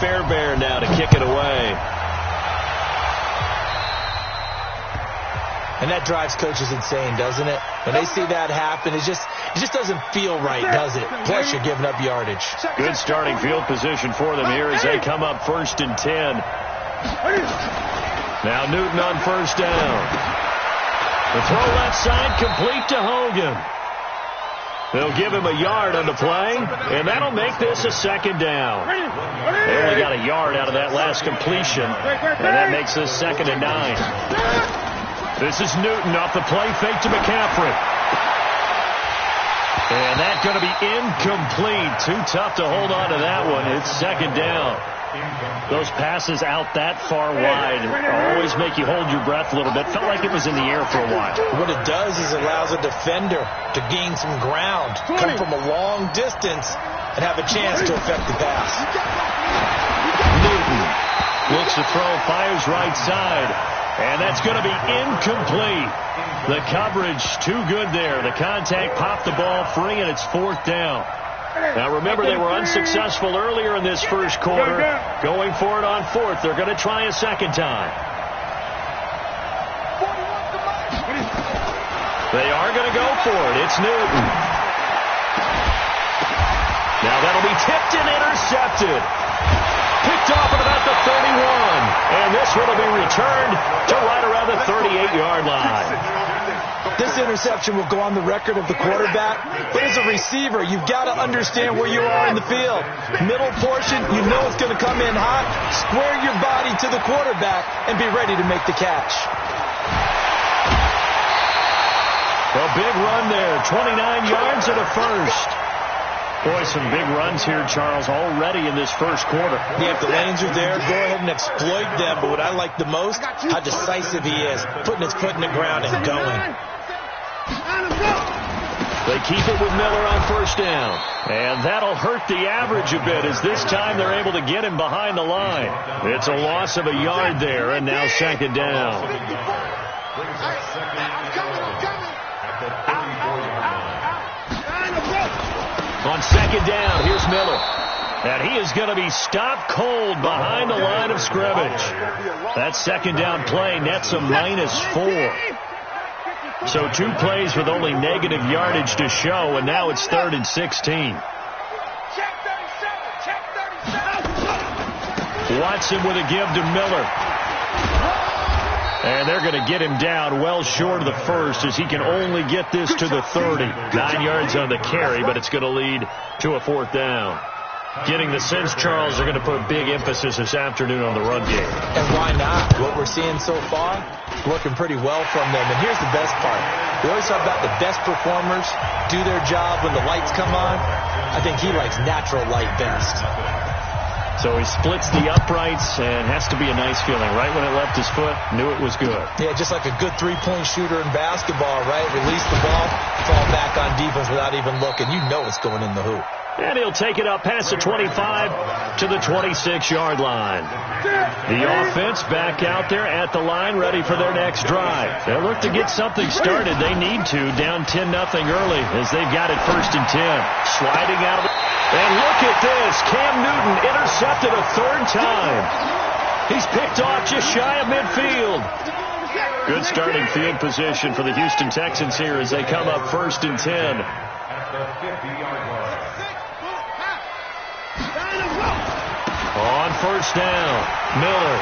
Fairbairn now to kick it away. And that drives coaches insane, doesn't it? When they see that happen, it just doesn't feel right, does it? Plus, you're giving up yardage. Good starting field position for them here as they come up 1st and 10. Now Newton on 1st down. The throw left side complete to Hogan. They'll give him a yard on the play, and that'll make this a 2nd down. They only got a yard out of that last completion, and that makes this 2nd and 9. This is Newton off the play fake to McCaffrey. And that's going to be incomplete. Too tough to hold on to that one. It's 2nd down. Those passes out that far wide always make you hold your breath a little bit. Felt like it was in the air for a while. What it does is it allows a defender to gain some ground, come from a long distance, and have a chance to affect the pass. Newton looks to throw, fires right side. And that's going to be incomplete. The coverage too good there. The contact popped the ball free, and it's 4th down. Now remember, they were unsuccessful earlier in this first quarter. Going for it on 4th. They're going to try a 2nd time. They are going to go for it. It's Newton. Now that'll be tipped and intercepted. Picked off at about the 31. And this one will be returned to right around the 38-yard line. This interception will go on the record of the quarterback, but as a receiver, you've got to understand where you are in the field. Middle portion, you know it's going to come in hot. Square your body to the quarterback and be ready to make the catch. A big run there, 29 yards and a first. Boy, some big runs here, Charles, already in this first quarter. Yeah, if the lanes are there, go ahead and exploit them. But what I like the most, how decisive he is, putting his foot in the ground and going. They keep it with Miller on 1st down. And that'll hurt the average a bit as this time they're able to get him behind the line. It's a loss of a yard there, and now 2nd down. On 2nd down, here's Miller. And he is going to be stopped cold behind the line of scrimmage. That 2nd down play nets a -4. So 2 plays with only negative yardage to show, and now it's 3rd and 16. Watson with a give to Miller. And they're going to get him down well short of the first as he can only get this to the 30. 9 yards on the carry, but it's going to lead to a 4th down. Getting the sense, Charles, they're going to put big emphasis this afternoon on the run game. And why not? What we're seeing so far, working pretty well from them. And here's the best part. We always talk about the best performers do their job when the lights come on. I think he likes natural light best. So he splits the uprights and has to be a nice feeling. Right when it left his foot, knew it was good. Yeah, just like a good three-point shooter in basketball, right? Release the ball, fall back on defense without even looking. You know it's going in the hoop. And he'll take it up past the 25 to the 26-yard line. The offense back out there at the line, ready for their next drive. They'll look to get something started. They need to, down 10-0 early as they've got it 1st and 10. Sliding out. And look at this. Cam Newton intercepted a 3rd time. He's picked off just shy of midfield. Good starting field position for the Houston Texans here as they come up 1st and 10. On 1st down, Miller.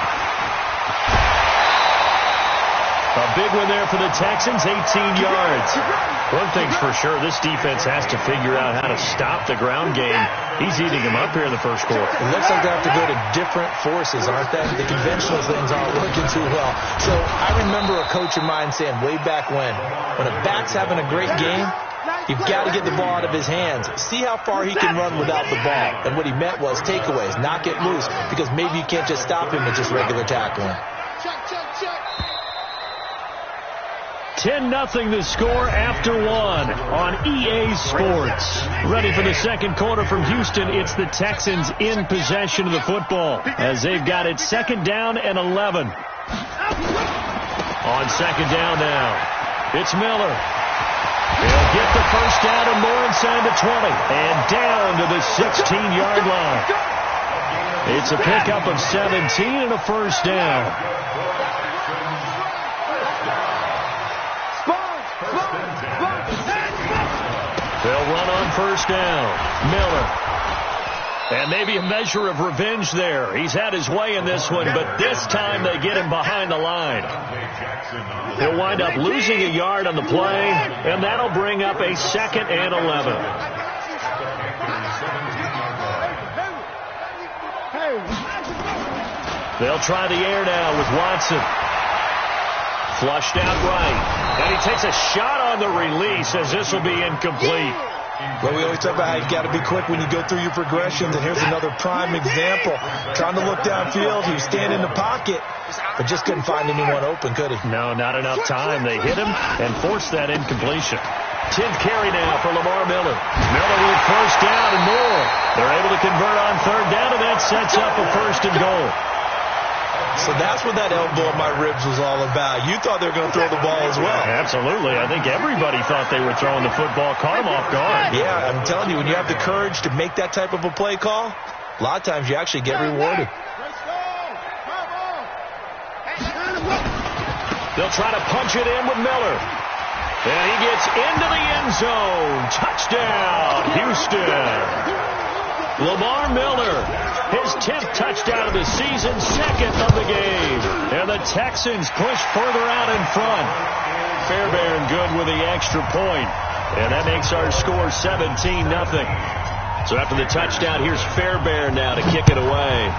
A big one there for the Texans, 18 yards. One thing's for sure, this defense has to figure out how to stop the ground game. He's eating them up here in the first quarter. It looks like they have to go to different forces, aren't they? The conventional things aren't working too well. So I remember a coach of mine saying way back when a back's having a great game, you've got to get the ball out of his hands. See how far he can run without the ball. And what he meant was takeaways, knock it loose, because maybe you can't just stop him with just regular tackling. 10-0 the score after 1 on EA Sports. Ready for the second quarter from Houston. It's the Texans in possession of the football as they've got it 2nd down and 11. On 2nd down now, it's Miller. He'll get the 1st down and more inside the 20 and down to the 16-yard line. It's a pickup of 17 and a first down. They'll run on first down. Miller. And maybe a measure of revenge there. He's had his way in this one, but this time they get him behind the line. He'll wind up losing a yard on the play, and that'll bring up a 2nd and 11. They'll try the air now with Watson. Flushed out right. And he takes a shot on the release as this will be incomplete. Well, we always talk about how you got to be quick when you go through your progressions, and here's another prime example. Trying to look downfield, he was standing in the pocket, but just couldn't find anyone open, could he? No, not enough time. They hit him and forced that incompletion. 10th carry now for Lamar Miller. Miller with first down and more. They're able to convert on third down, and that sets up a 1st and goal. So that's what that elbow in my ribs was all about. You thought they were going to throw the ball as well. Absolutely. I think everybody thought they were throwing the football. Caught them off guard. Yeah, I'm telling you, when you have the courage to make that type of a play call, a lot of times you actually get rewarded. They'll try to punch it in with Miller. And he gets into the end zone. Touchdown, Houston. Lamar Miller, his 10th touchdown of the season, 2nd of the game. And the Texans push further out in front. Fairbairn good with the extra point. And that makes our score 17-0. So after the touchdown, here's Fairbairn now to kick it away.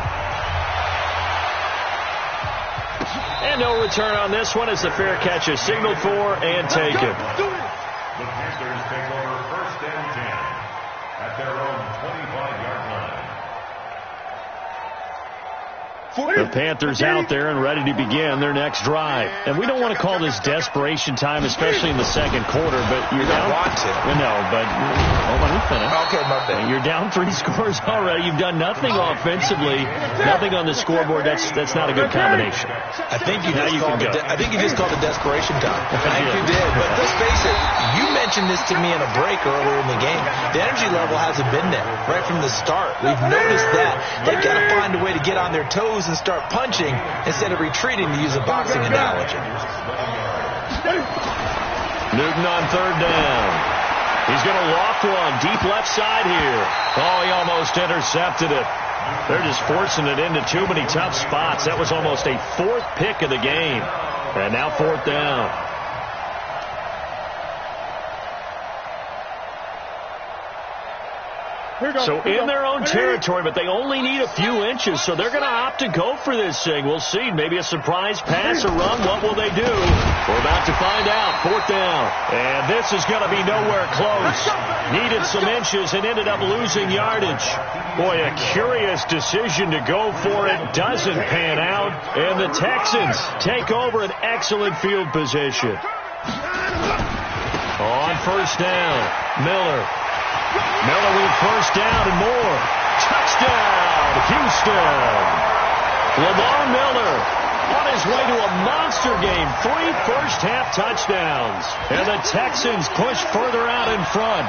And no return on this one as the fair catch is signaled for and taken. The Panthers take over 1st and 10 at their own 25-yard line. The Panthers out there and ready to begin their next drive. And we don't want to call this desperation time, especially in the second quarter, but you're down. Want to. No, but hold on, we finish. Okay, my bad. You're down 3 scores already. You've done nothing offensively, nothing on the scoreboard. That's not a good combination. I think you just called it desperation time. I think you did. But let's face it, you mentioned this to me in a break earlier in the game. The energy level hasn't been there right from the start. We've noticed that. They've got to find a way to get on their toes and start punching instead of retreating, to use a boxing analogy. Newton on third down. He's going to loft one deep left side here. Oh, he almost intercepted it. They're just forcing it into too many tough spots. That was almost a 4th pick of the game. And now 4th down. So in their own territory, but they only need a few inches, so they're going to opt to go for this thing. We'll see. Maybe a surprise pass or run. What will they do? We're about to find out. 4th down. And this is going to be nowhere close. Needed some inches and ended up losing yardage. Boy, a curious decision to go for it. Doesn't pan out. And the Texans take over an excellent field position. On first down, Miller with first down and more. Touchdown, Houston. Lamar Miller on his way to a monster game. 3 first-half touchdowns. And the Texans push further out in front.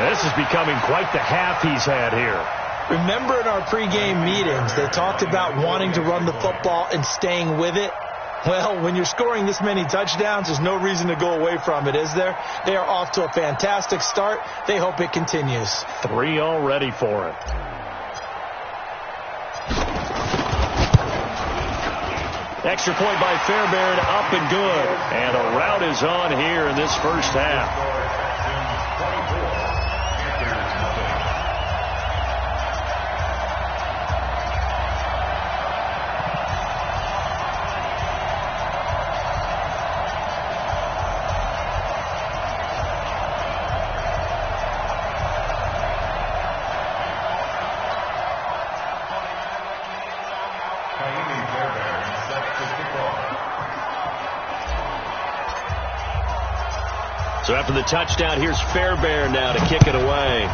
This is becoming quite the half he's had here. Remember in our pregame meetings, they talked about wanting to run the football and staying with it? Well, when you're scoring this many touchdowns, there's no reason to go away from it, is there? They are off to a fantastic start. They hope it continues. 3 already for it. Extra point by Fairbairn, up and good. And a rout is on here in this first half. So after the touchdown, here's Fairbairn now to kick it away.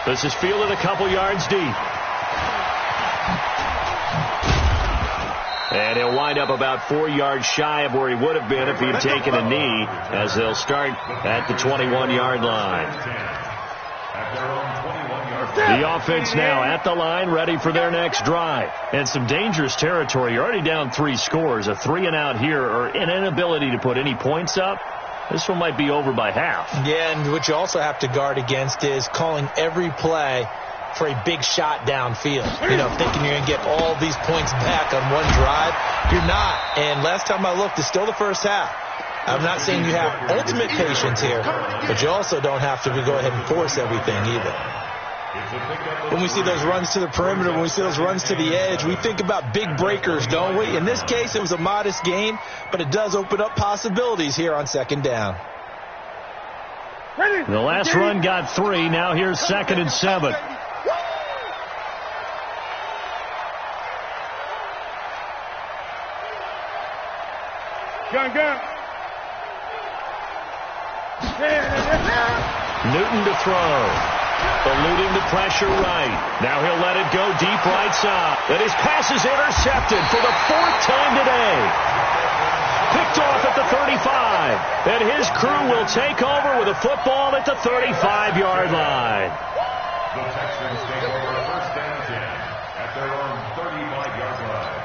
This is fielded a couple yards deep. And he'll wind up about 4 yards shy of where he would have been if he had taken a knee, as they'll start at the 21-yard line. At their own 21-yard The offense now at the line, ready for their next drive. And some dangerous territory. You're already down 3 scores. A 3-and-out here, or an inability to put any points up. This one might be over by half. Yeah, and what you also have to guard against is calling every play for a big shot downfield. You know, thinking you're going to get all these points back on one drive. You're not. And last time I looked, it's still the first half. I'm not saying you have ultimate patience here, but you also don't have to go ahead and force everything either. When we see those runs to the perimeter, when we see those runs to the edge, we think about big breakers, don't we? In this case, it was a modest gain, but it does open up possibilities here on second down. The last run got 3. Now here's 2nd and 7. Gun. Newton to throw. Eluding the pressure right. Now he'll let it go deep right side. And his pass is intercepted for the 4th time today. Picked off at the 35. And his crew will take over with a football at the 35-yard line. The Texans take over first and 10 at their own 35-yard line.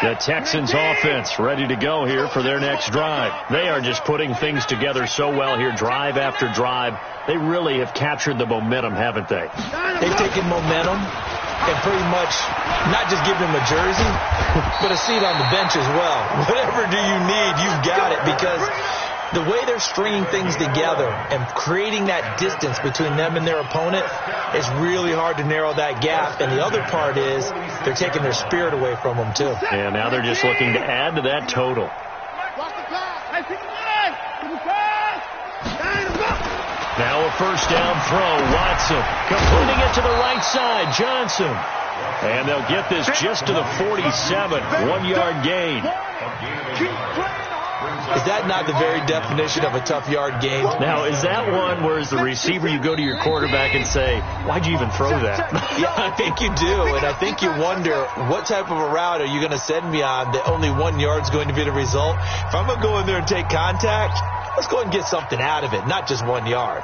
The Texans offense ready to go here for their next drive. They are just putting things together so well here, drive after drive. They really have captured the momentum, haven't they? They've taken momentum and pretty much not just given them a jersey, but a seat on the bench as well. Whatever do you need, you've got it, because the way they're stringing things together and creating that distance between them and their opponent is really hard to narrow that gap. And the other part is they're taking their spirit away from them, too. And now they're just looking to add to that total. Now a first down throw. Watson completing it to the right side. Johnson. And they'll get this just to the 47. 1-yard gain. Is that not the very definition of a tough yard gain? Now, is that one where as the receiver you go to your quarterback and say, why'd you even throw that? Yeah, I think you do. And I think you wonder, what type of a route are you going to send me on that only 1 yard's going to be the result? If I'm going to go in there and take contact, let's go and get something out of it, not just 1 yard.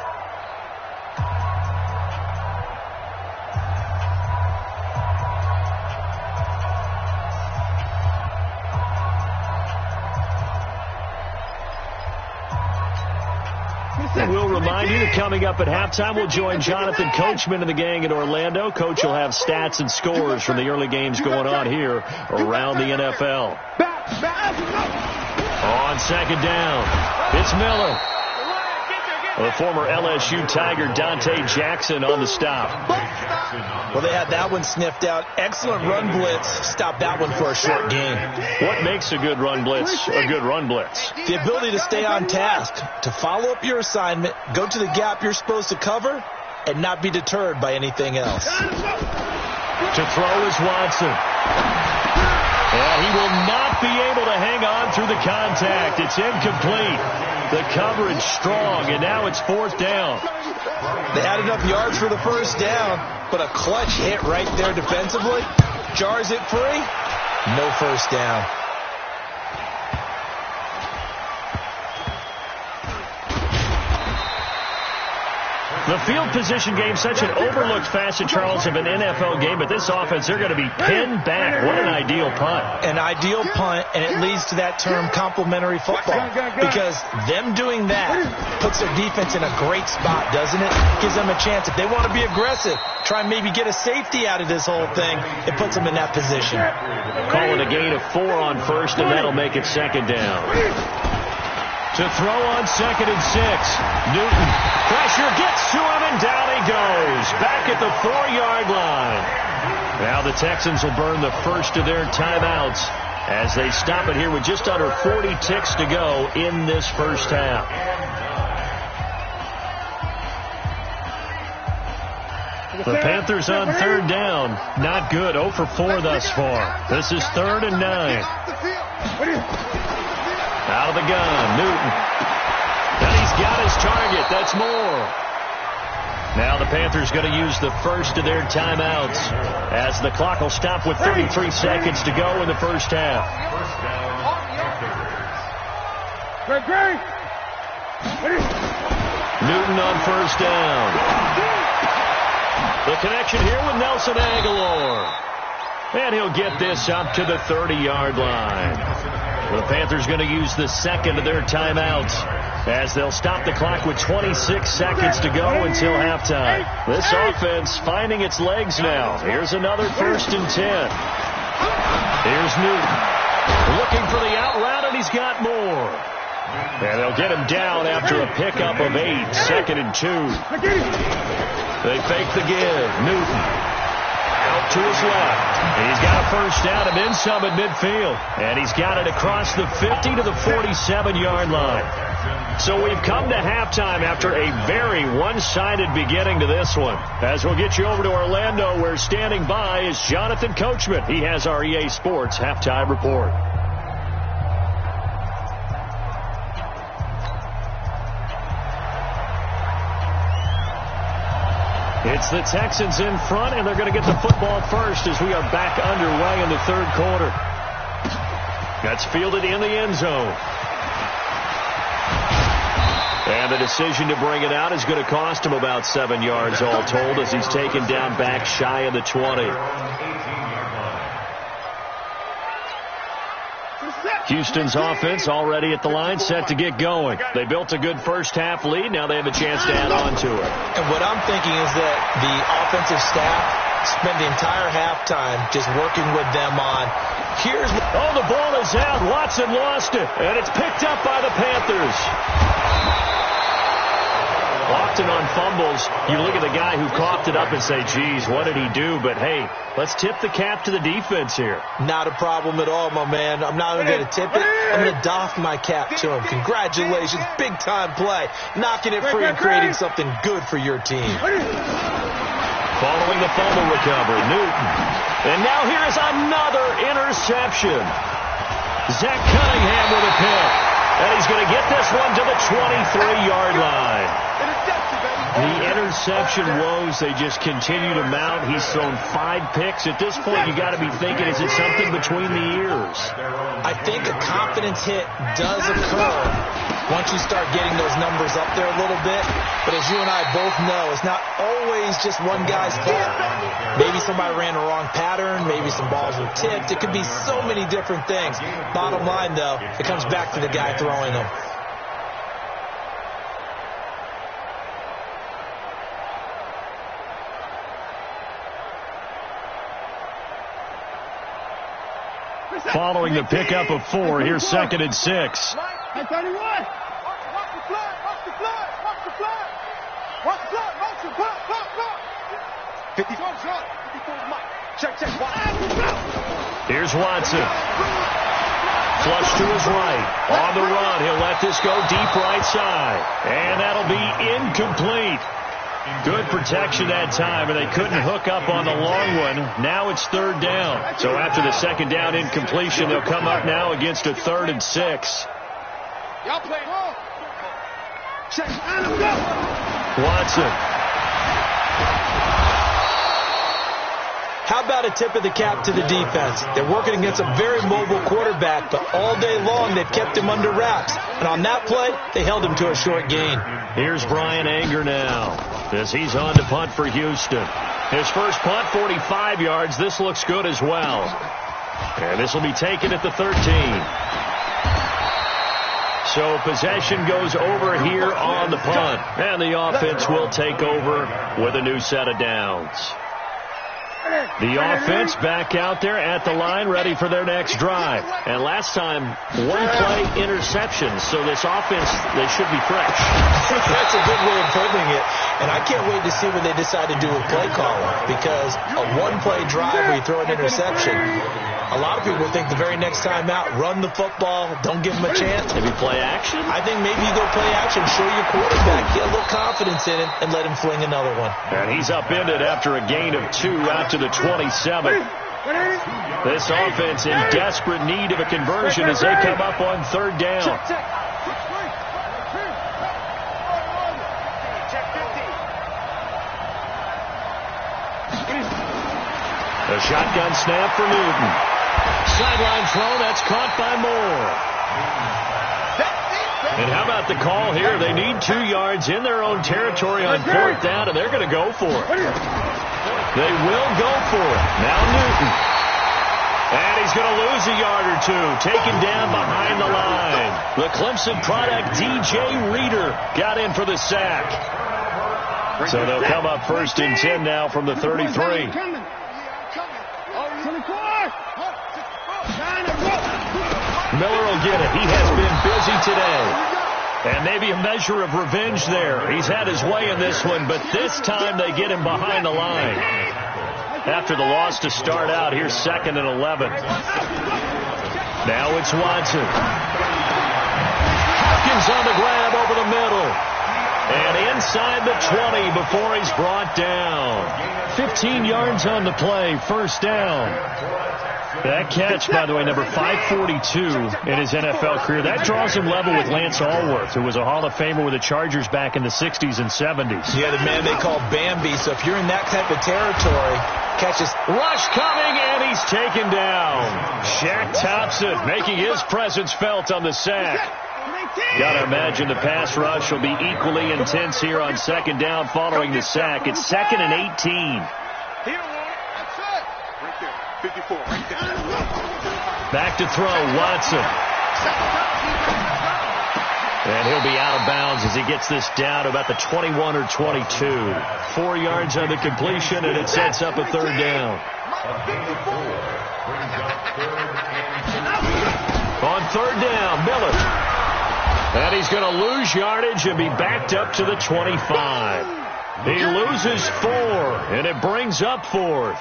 We'll remind you that coming up at halftime, we'll join Jonathan Coachman and the gang in Orlando. Coach will have stats and scores from the early games going on here around the NFL. On second down, it's Miller. The former LSU Tiger Dante Jackson on the stop. Well, they had that one sniffed out. Excellent run blitz. Stopped that one for a short gain. What makes a good run blitz a good run blitz? The ability to stay on task, to follow up your assignment, go to the gap you're supposed to cover, and not be deterred by anything else. To throw is Watson. And he will not be able to hang on through the contact. It's incomplete. The coverage strong, and now it's 4th down. They had enough yards for the first down, but a clutch hit right there defensively. Jars it free. No first down. The field position game, such an overlooked facet, Charles, of an NFL game, but this offense, they're going to be pinned back. What an ideal punt. An ideal punt, and it leads to that term complementary football, because them doing that puts their defense in a great spot, doesn't it? Gives them a chance. If they want to be aggressive, try and maybe get a safety out of this whole thing, it puts them in that position. Calling a gain of 4 on first, and that'll make it second down. To throw on 2nd and 6. Newton. Pressure gets to him, and down he goes. Back at the 4-yard line. Now the Texans will burn the first of their timeouts as they stop it here with just under 40 ticks to go in this first half. The Panthers on 3rd down. Not good. 0 for 4 thus far. This is 3rd and 9. Out of the gun, Newton. And he's got his target. That's more. Now the Panthers going to use the first of their timeouts as the clock will stop with 33 seconds to go in the first half. Newton on first down. The connection here with Nelson Aguilar. And he'll get this up to the 30-yard line. The Panthers going to use the second of their timeouts as they'll stop the clock with 26 seconds to go until halftime. This offense finding its legs now. Here's another 1st and 10. Here's Newton looking for the out route, and he's got more. And they'll get him down after a pickup of 8, 2nd and 2. They fake the give. Newton out to his left. He's got a first down and then some at midfield. And he's got it across the 50 to the 47-yard line. So we've come to halftime after a very one-sided beginning to this one. As we'll get you over to Orlando, where standing by is Jonathan Coachman. He has our EA Sports halftime report. It's the Texans in front, and they're going to get the football first as we are back underway in the third quarter. That's fielded in the end zone. And the decision to bring it out is going to cost him about 7 yards all told as he's taken down back shy of the 20. Houston's offense already at the line, set to get going. They built a good first-half lead. Now they have a chance to add on to it. And what I'm thinking is that the offensive staff spent the entire halftime just working with them on, here's... Oh, the ball is out. Watson lost it, and it's picked up by the Panthers. Often on fumbles, you look at the guy who coughed it up and say, geez, what did he do? But, hey, let's tip the cap to the defense here. Not a problem at all, my man. I'm not even going to tip it. I'm going to doff my cap to him. Congratulations. Big-time play. Knocking it free and creating something good for your team. Following the fumble recovery, Newton. And now here is another interception. Zach Cunningham with a pick. And he's going to get this one to the 23-yard line. The interception woes, they just continue to mount. He's thrown 5 picks. At this point, you got to be thinking, is it something between the ears? I think a confidence hit does occur once you start getting those numbers up there a little bit. But as you and I both know, it's not always just one guy's fault. Maybe somebody ran a wrong pattern. Maybe some balls were tipped. It could be so many different things. Bottom line, though, it comes back to the guy throwing them. Following the pickup of 4, here's 2nd and 6. Hey, 31. Watch the fly. Watch the fly. Watch the fly. Watch the fly. Watch the fly. Fly. 50. Check. Here's Watson. Flush to his right. On the run. He'll let this go deep right side. And that'll be incomplete. Good protection that time, and they couldn't hook up on the long one. Now it's 3rd down. So after the 2nd down incompletion, they'll come up now against a 3rd and 6. Y'all play home. Check. Watson. How about a tip of the cap to the defense? They're working against a very mobile quarterback, but all day long they've kept him under wraps. And on that play, they held him to a short gain. Here's Brian Anger now as he's on to punt for Houston. His first punt, 45 yards. This looks good as well. And this will be taken at the 13. So possession goes over here on the punt. And the offense will take over with a new set of downs. The offense back out there at the line, ready for their next drive. And last time, 1-play interceptions. So this offense, they should be fresh. That's a good way of putting it. And I can't wait to see what they decide to do with play calling. Because a 1-play drive where you throw an interception, a lot of people think the very next time out, run the football, don't give them a chance. Maybe play action? I think maybe you go play action, show your quarterback, get a little confidence in it, and let him fling another one. And he's upended after a gain of 2 out to the 27. This offense in desperate need of a conversion as they come up on 3rd down. A shotgun snap for Newton. Sideline throw, that's caught by Moore. And how about the call here? They need 2 yards in their own territory on 4th down, and they're going to go for it. They will go for it. Now Newton. And he's going to lose a yard or 2. Taken down behind the line. The Clemson product, DJ Reader, got in for the sack. So they'll come up 1st and 10 now from the 33. Miller will get it. He has been busy today. And maybe a measure of revenge there. He's had his way in this one, but this time they get him behind the line. After the loss to start out, here's 2nd and 11. Now it's Watson. Hopkins on the grab over the middle. And inside the 20 before he's brought down. 15 yards on the play, 1st down. That catch, by the way, number 542 in his NFL career. That draws him level with Lance Allworth, who was a Hall of Famer with the Chargers back in the 60s and 70s. Yeah, the man they call Bambi. So if you're in that type of territory, catches. Rush coming, and he's taken down. Shaq Thompson making his presence felt on the sack. Got to imagine the pass rush will be equally intense here on 2nd down following the sack. It's 2nd and 18. Back to throw, Watson. And he'll be out of bounds as he gets this down to about the 21 or 22. 4 yards on the completion, and it sets up a 3rd down. On 3rd down, Miller. And he's going to lose yardage and be backed up to the 25. He loses 4, and it brings up 4th.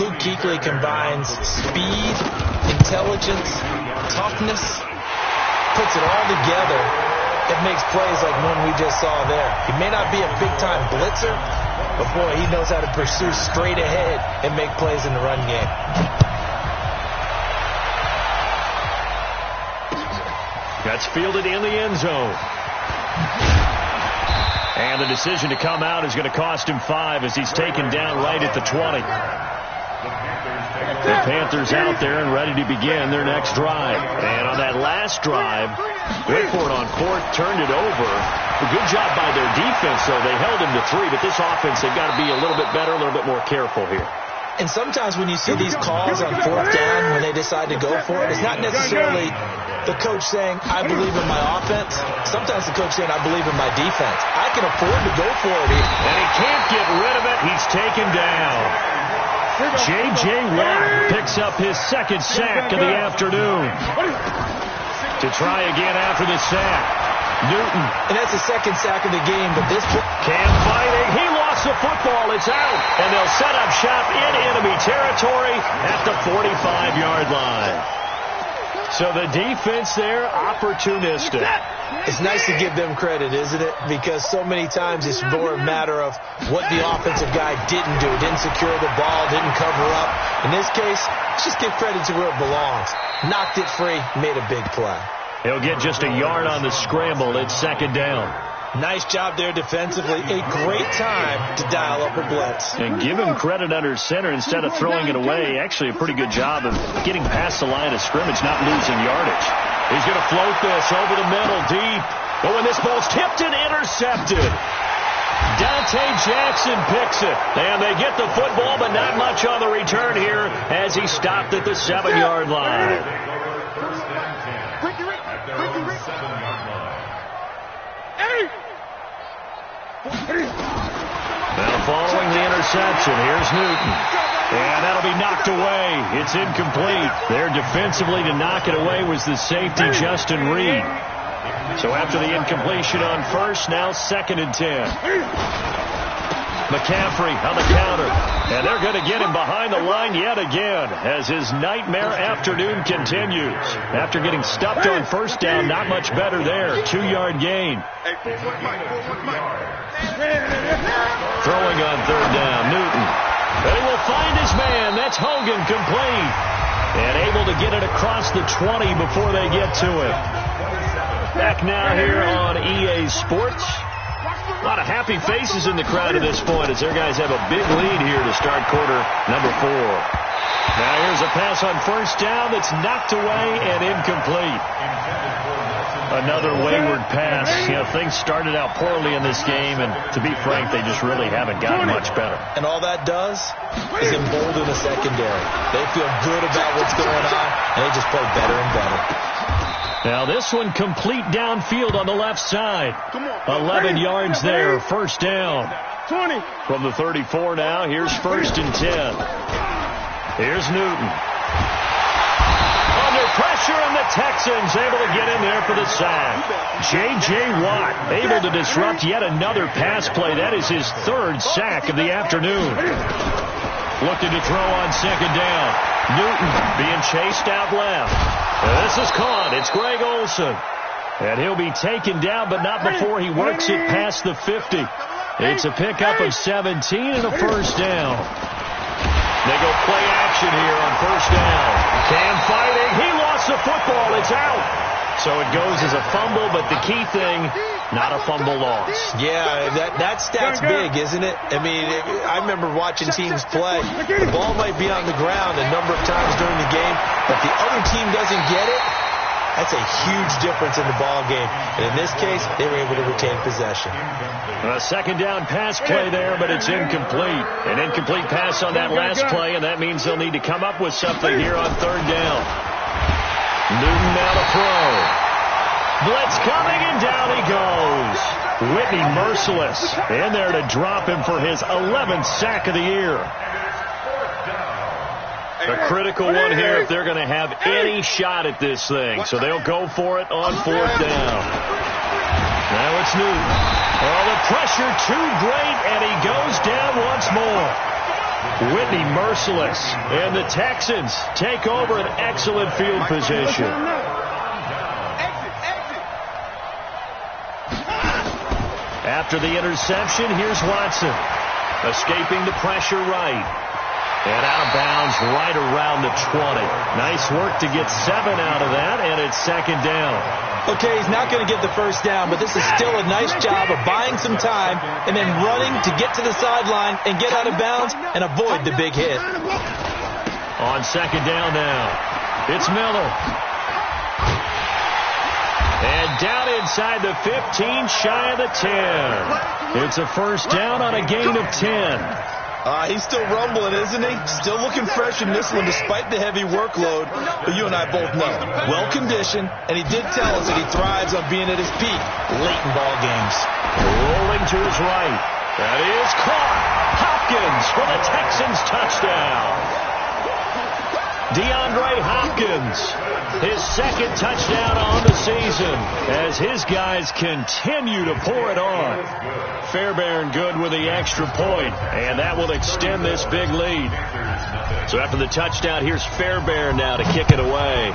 Luke Kuechly combines speed, intelligence, toughness, puts it all together. It makes plays like one we just saw there. He may not be a big-time blitzer, but boy, he knows how to pursue straight ahead and make plays in the run game. That's fielded in the end zone. And the decision to come out is going to cost him 5 as he's taken down right at the 20. The Panthers out there and ready to begin their next drive. And on that last drive, wait for it on 4th, turned it over. A good job by their defense, though. They held him to 3, but this offense, they've got to be a little bit better, a little bit more careful here. And sometimes when you see these calls on 4th down, when they decide to go for it, it's not necessarily the coach saying, I believe in my offense. Sometimes the coach saying, I believe in my defense. I can afford to go for it here. And he can't get rid of it. He's taken down. J.J. Watt picks up his 2nd sack of the afternoon. To try again after the sack. Newton. And that's the 2nd sack of the game, but this Cam fighting. He lost the football. It's out. And they'll set up shop in enemy territory at the 45-yard line. So the defense there, opportunistic. It's nice to give them credit, isn't it? Because so many times it's more a matter of what the offensive guy didn't do. Didn't secure the ball, didn't cover up. In this case, let's just give credit to where it belongs. Knocked it free, made a big play. He'll get just a yard on the scramble. It's 2nd down. Nice job there defensively. A great time to dial up a blitz. And give him credit under center instead of throwing it away. Actually a pretty good job of getting past the line of scrimmage, not losing yardage. He's going to float this over the middle deep. But when this ball's tipped and intercepted, Dante Jackson picks it. And they get the football, but not much on the return here as he stopped at the 7-yard line. Now following the interception, here's Newton. And that'll be knocked away. It's incomplete. There defensively to knock it away was the safety, Justin Reed. So after the incompletion on 1st, now 2nd and 10. McCaffrey on the counter. And they're going to get him behind the line yet again as his nightmare afternoon continues. After getting stuffed on 1st down, not much better there. 2-yard gain. Throwing on 3rd down, Newton. They will find his man. That's Hogan, complete. And able to get it across the 20 before they get to it. Back now here on EA Sports. A lot of happy faces in the crowd at this point as their guys have a big lead here to start quarter number 4. Now here's a pass on first down that's knocked away and incomplete. Another wayward pass. You know, things started out poorly in this game, and to be frank, they just really haven't gotten much better. And all that does is embolden the secondary. They feel good about what's going on, and they just play better and better. Now this one complete downfield on the left side. 11 yards there, first down. 20. From the 34 now, here's first and 10. Here's Newton. Under pressure, and the Texans able to get in there for the sack. J.J. Watt able to disrupt yet another pass play. That is his third sack of the afternoon. Looking to throw on second down. Newton being chased out left. This is caught. It's Greg Olsen. And he'll be taken down, but not before he works it past the 50. It's a pickup of 17 and a first down. They go play action here on first down. Cam fighting. He lost the football. It's out. So it goes as a fumble, but the key thing, not a fumble loss. Yeah, that stat's big, isn't it? I mean, I remember watching teams play. The ball might be on the ground a number of times during the game, but the other team doesn't get it. That's a huge difference in the ball game. And in this case, they were able to retain possession. A second down pass play there, but it's incomplete. An incomplete pass on that last play, and that means they'll need to come up with something here on third down. Newton now to throw. Blitz coming, and down he goes. Whitney merciless in there to drop him for his 11th sack of the year. A critical one here if they're going to have any shot at this thing. So they'll go for it on fourth down. Now it's Newton. Oh, the pressure too great, and he goes down once more. Whitney merciless, and the Texans take over an excellent field position. After the interception, here's Watson. Escaping the pressure right. And out of bounds right around the 20. Nice work to get 7 out of that, and it's second down. Okay, he's not going to get the first down, but this is still a nice job of buying some time and then running to get to the sideline and get out of bounds and avoid the big hit. On second down now, it's Miller. And down inside the 15, shy of the 10. It's a first down on a gain of 10. He's still rumbling, isn't he? Still looking fresh in this one despite the heavy workload. But you and I both know, well-conditioned, and he did tell us that he thrives on being at his peak late in ball games. Rolling to his right. That is caught. Hopkins for the Texans touchdown. DeAndre Hopkins, his second touchdown on the season as his guys continue to pour it on. Fairbairn good with the extra point, and that will extend this big lead. So after the touchdown, here's Fairbairn now to kick it away.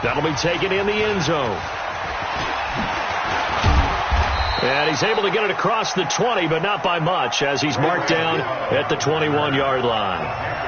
That'll be taken in the end zone. And he's able to get it across the 20, but not by much, as he's marked down at the 21-yard line.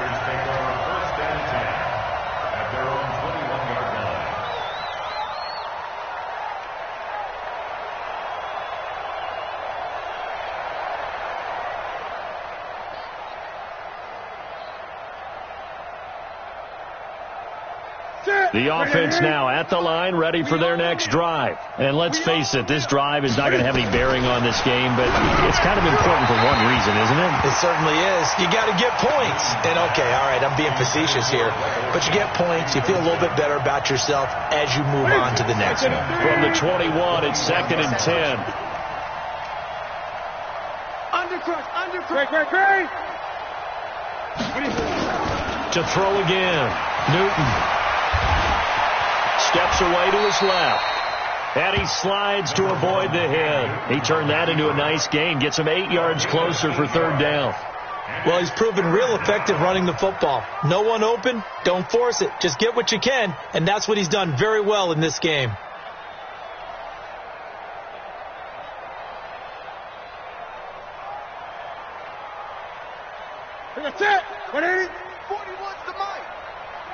The offense now at the line, ready for their next drive. And let's face it, this drive is not going to have any bearing on this game, but it's kind of important for one reason, isn't it? It certainly is. You got to get points. And, okay, all right, I'm being facetious here. But you get points, you feel a little bit better about yourself as you move on to the next one. From the 21, it's second and 10. Great. To throw again, Newton. Steps away to his left. And he slides to avoid the hit. He turned that into a nice gain. Gets him 8 yards closer for third down. Well, he's proven real effective running the football. No one open, don't force it. Just get what you can, and that's what he's done very well in this game. That's it. 180. 41's the mic.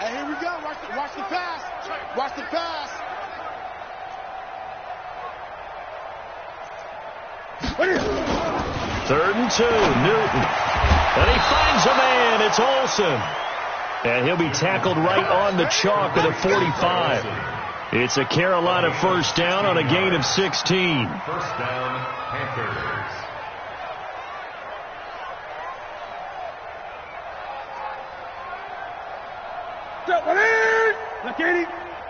And here we go. Watch the pass. Watch the pass. 3rd and 2, Newton. And he finds a man. It's Olsen. And he'll be tackled right on the chalk of the 45. It's a Carolina first down on a gain of 16. First down, Panthers.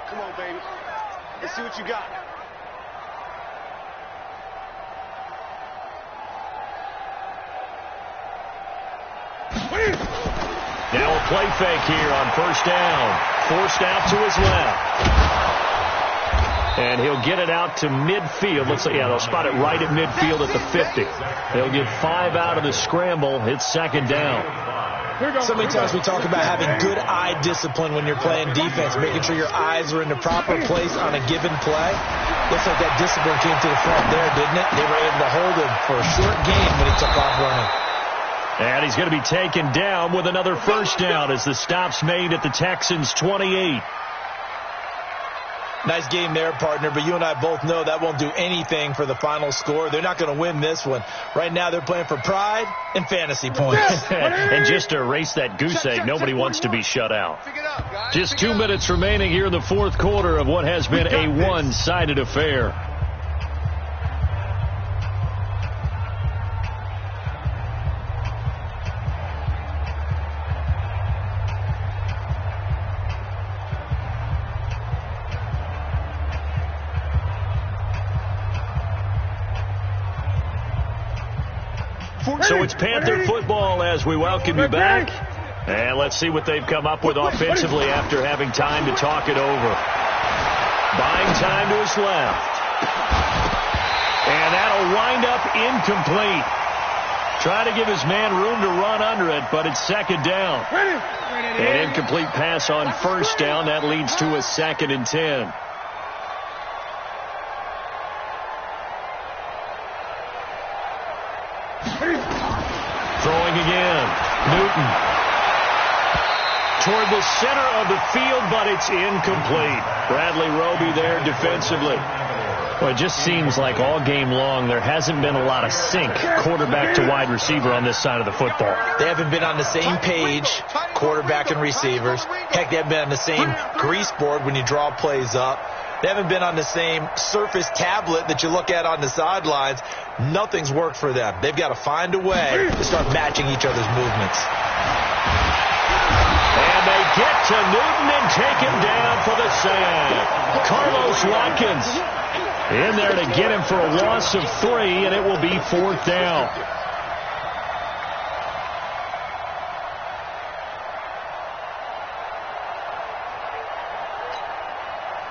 Come on, baby. Let's see what you got. Now a play fake here on first down. Forced out to his left. And he'll get it out to midfield. Looks like, they'll spot it right at midfield at the 50. They'll get 5 out of the scramble. It's 2nd down. So many times we talk about having good eye discipline when you're playing defense, making sure your eyes are in the proper place on a given play. Looks like that discipline came to the front there, didn't it? They were able to hold him for a short gain when he took off running. And he's going to be taken down with another first down as the stop's made at the Texans' 28. Nice game there, partner, but you and I both know that won't do anything for the final score. They're not going to win this one. Right now they're playing for pride and fantasy points. And just to erase that goose egg, nobody wants to be shut out. Just 2 minutes remaining here in the 4th quarter of what has been a one-sided affair. So it's Panther football as we welcome you back. And let's see what they've come up with offensively after having time to talk it over. Buying time to his left. And that'll wind up incomplete. Try to give his man room to run under it, but it's 2nd down. An incomplete pass on first down. That leads to a 2nd and 10. Throwing again. Newton. Toward the center of the field, but it's incomplete. Bradley Roby there defensively. Well, it just seems like all game long there hasn't been a lot of sync quarterback to wide receiver on this side of the football. They haven't been on the same page, quarterback and receivers. Heck, they haven't been on the same grease board when you draw plays up. They haven't been on the same surface tablet that you look at on the sidelines. Nothing's worked for them. They've got to find a way to start matching each other's movements. And they get to Newton and take him down for the sack. Carlos Watkins in there to get him for a loss of 3, and it will be 4th down.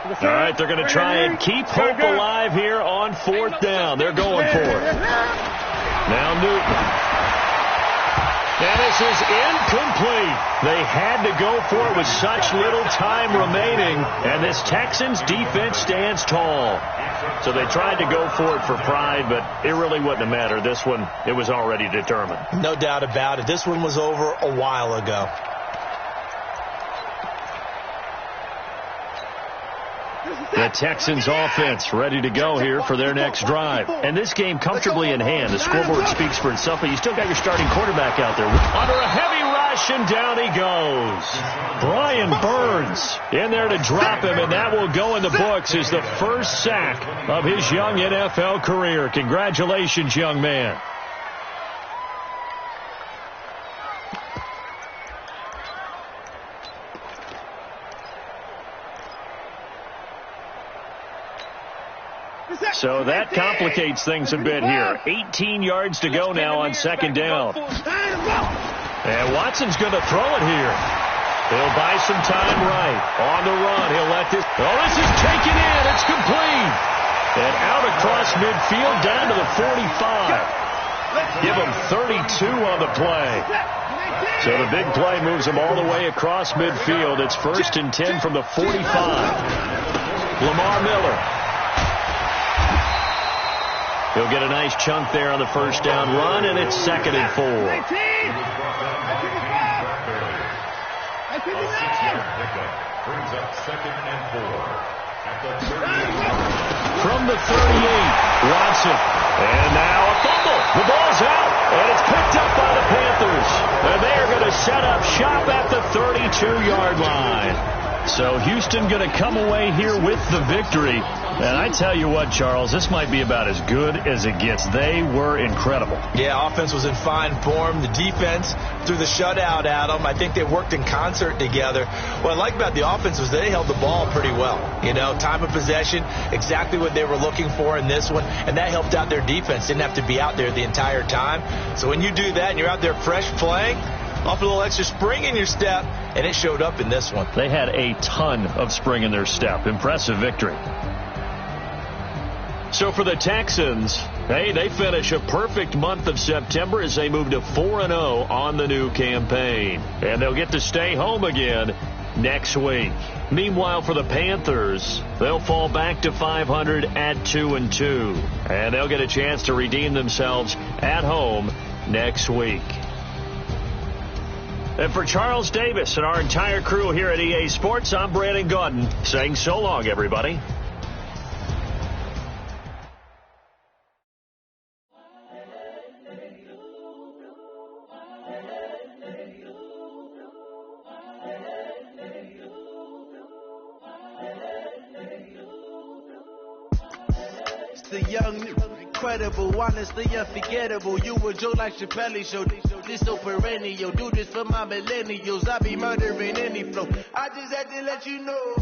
All right, they're going to try and keep hope alive here on 4th down. They're going for it. Now Newton. And this is incomplete. They had to go for it with such little time remaining, and this Texans defense stands tall. So they tried to go for it for pride, but it really wouldn't have mattered. This one, it was already determined. No doubt about it. This one was over a while ago. The Texans offense ready to go here for their next drive. And this game comfortably in hand. The scoreboard speaks for itself, but you still got your starting quarterback out there. Under a heavy rush, and down he goes. Brian Burns in there to drop him, and that will go in the books as the first sack of his young NFL career. Congratulations, young man. So that complicates things a bit here. 18 yards to go now on 2nd down. And Watson's going to throw it here. He'll buy some time right. On the run, he'll let this. Oh, this is taken in. It's complete. And out across midfield down to the 45. Give him 32 on the play. So the big play moves him all the way across midfield. It's 1st and 10 from the 45. Lamar Miller. He'll get a nice chunk there on the first down run, and it's 2nd and 4. A 6-yard pickup brings up 2nd and 4 at the 38. From the 38, Watson. And now a fumble. The ball's out. And it's picked up by the Panthers. And they are going to set up shop at the 32-yard line. So Houston going to come away here with the victory. And I tell you what, Charles, this might be about as good as it gets. They were incredible. Yeah, offense was in fine form. The defense threw the shutout at them. I think they worked in concert together. What I like about the offense was they held the ball pretty well. You know, time of possession, exactly what they were looking for in this one. And that helped out their defense. Didn't have to be out there the entire time. So when you do that and you're out there fresh playing, off a little extra spring in your step, and it showed up in this one. They had a ton of spring in their step. Impressive victory. So for the Texans, hey, they finish a perfect month of September as they move to 4-0 on the new campaign. And they'll get to stay home again next week. Meanwhile, for the Panthers, they'll fall back to 500 at 2-2. And they'll get a chance to redeem themselves at home next week. And for Charles Davis and our entire crew here at EA Sports, I'm Brandon Gaudin saying so long, everybody. It's the young, incredible, honestly unforgettable. You were Joe like Chappelle show. This so perennial. Do this for my millennials. I be murdering any flow. I just had to let you know.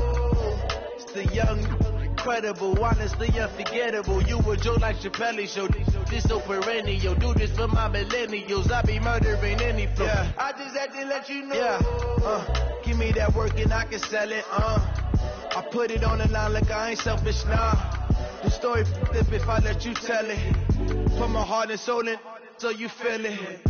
It's the young, incredible, honestly unforgettable. You were Joe like Chappelle show. This so perennial. Do this for my millennials. I be murdering any flow. Yeah. I just had to let you know. Yeah. Give me that work and I can sell it. I put it on the line like I ain't selfish, nah. The story flip if I let you tell it. Put my heart and soul in so you feel it.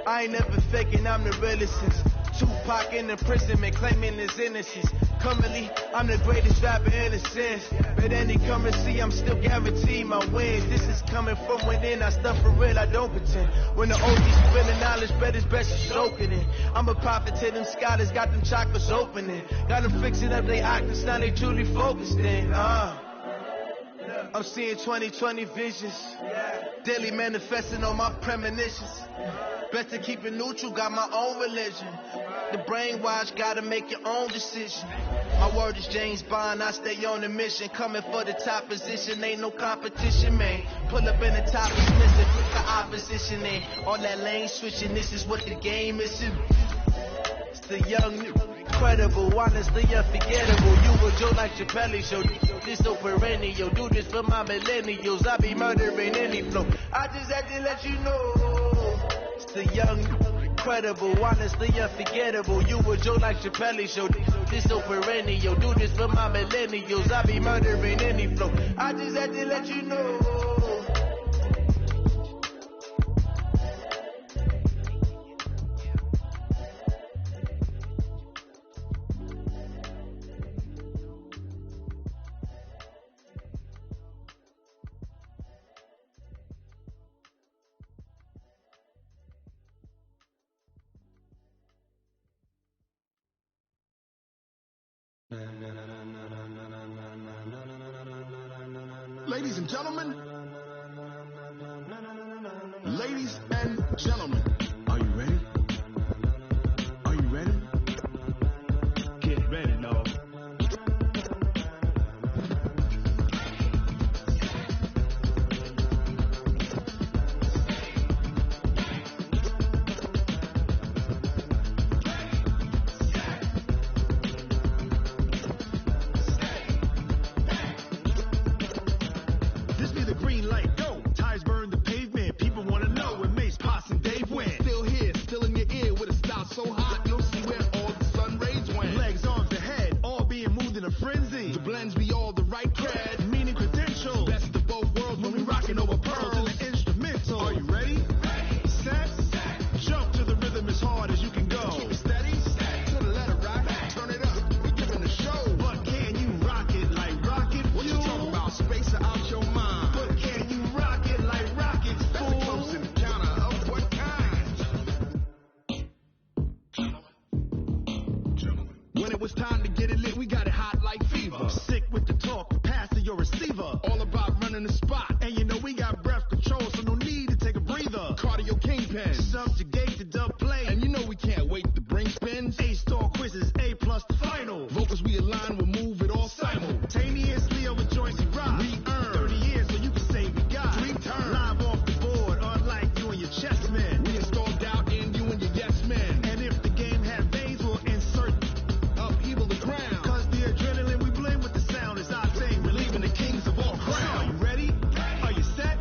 I ain't never faking, I'm the realest since Tupac in imprisonment, claiming his innocence. Currently, I'm the greatest rapper in a sense. But any currency, I'm still guaranteed my wins. This is coming from within, I stuff for real, I don't pretend. When the OG's spilling knowledge, bet it's best you soaking it. I'm a prophet to them scholars, got them chakras opening. Got them fixing up they octaves, now they truly focused in. I'm seeing 2020 visions. Daily manifesting on my premonitions. Best to keep it neutral, got my own religion. The brainwash, gotta make your own decision. My word is James Bond, I stay on a mission. Coming for the top position, ain't no competition, man. Pull up in the top is missing, put the opposition in. All that lane switching, this is what the game is. It's the young, incredible, honestly unforgettable. You were Joe like Chappelle show. This so perennial. Do this for my millennials. I be murdering any flow. I just had to let you know. It's the young, incredible, honestly unforgettable. You were Joe like Chappelle show. This so perennial. Do this for my millennials. I be murdering any flow. I just had to let you know. Ladies and gentlemen, are you ready? Are you ready? Get ready, no. This be the green light, go. Tires burn the pavement. People want to know where Mace, Potts, and Dave went. Still here, still in your ear with a style so hot, you'll see where all the sun rays went. Legs, arms, and head, all being moved in a frenzy. The blends be all the right cred, meaning credentials. Best of both worlds when we rocking over pearls and the instrumental. Are you ready? Set, jump to the rhythm as hard as you can go. Keep it steady, to the letter rock, turn it up, we giving a show. But can you rock it like rocket? What you talking about? Space out your mind. But can you rock it like rockets? That's a close encounter of what kind? When it was time to get it lit, we got it hot like fever. Sick with the talk, pass to your receiver. All about running the spot, and you know we got breath control, so no need to take a breather. Cardio subjugated the play. And you know we can't wait to bring spins. A-star quizzes, A+ the final. Vocals we align, we'll move it all simultaneously over joints we rock. We earn 30 years so you can say we got 3 turns. Live off the board, unlike you and your chess men. We install doubt in you and your yes men. And if the game had veins, we'll insert upheaval the ground. Cause the adrenaline we blend with the sound is our thing. Relieving the kings of all crowns. Are you ready? Are you set?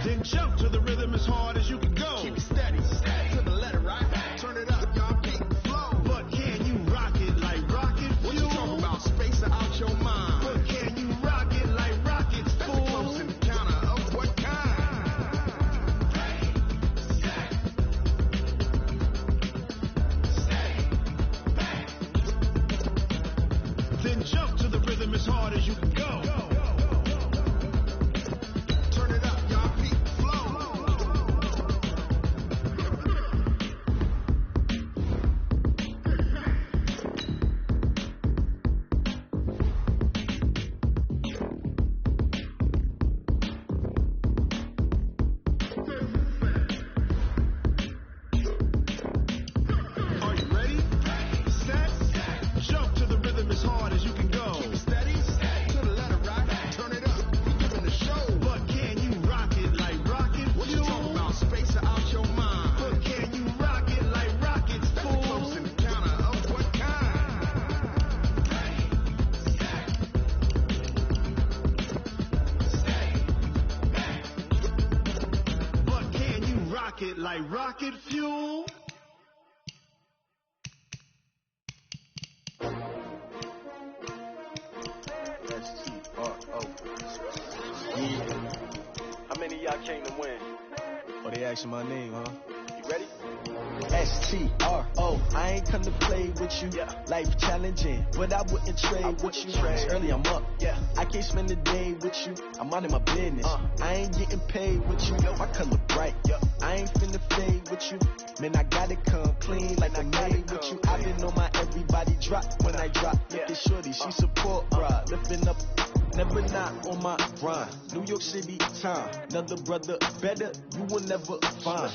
Then jump to the rhythm as hard as you can go. Keep it steady, to the letter, right? Turn it up, y'all keep the flow. But can you rock it like rocket fuel? What you talking about? Space out your mind. But can you rock it like rockets, fool? That's close in the counter of what kind? Then jump to the rhythm as hard as you can go. Turn it up, y'all keep the flow. Are you ready? Set. Jump to the rhythm as hard as you can go. Keep it steady, to the letter, right? Turn it up, we giving the show. But can you rock it like rocket fuel? What you talking about? Space out your mind. But can you rock it like rockets, fool? That's close in the counter of what kind? But can you rock it like rocket fuel? How many of y'all came to win? Oh, they asking my name, huh? You ready? S-T-R-O, I ain't come to play with you. Life challenging, but I wouldn't trade with you. It's early, I'm up. I can't spend the day with you. I'm minding my business. I ain't getting paid with you. My color bright. I ain't finna fade with you. Man, I gotta come clean like I made with you. I been on my everybody drop when I drop. Look at shorty, she support, bruh. Lifting up, never not on my grind. New York City time, another brother better, you will never find.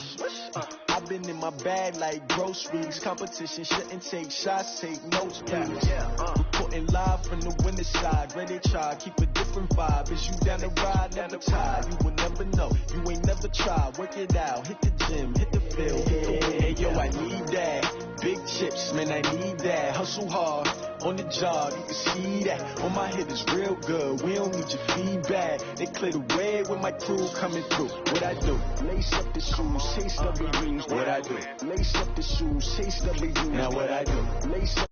I've been in my bag like groceries. Competition shouldn't take shots, take notes, please. Reporting live from the winter side. Ready to try, keep a different vibe. Is you down the ride, never tired. You will never know, you ain't never tried. Work it out, hit the gym, hit the field. Hey, yo, I need that. Big chips, man, I need that. Hustle hard, on the job, you can see that. On my head is real good, we don't need your feedback. They clear the way with my crew coming through. What I do? Lace up the shoes, chase W's. What I do? Lace up the shoes, chase W's. Now what I do? Lace up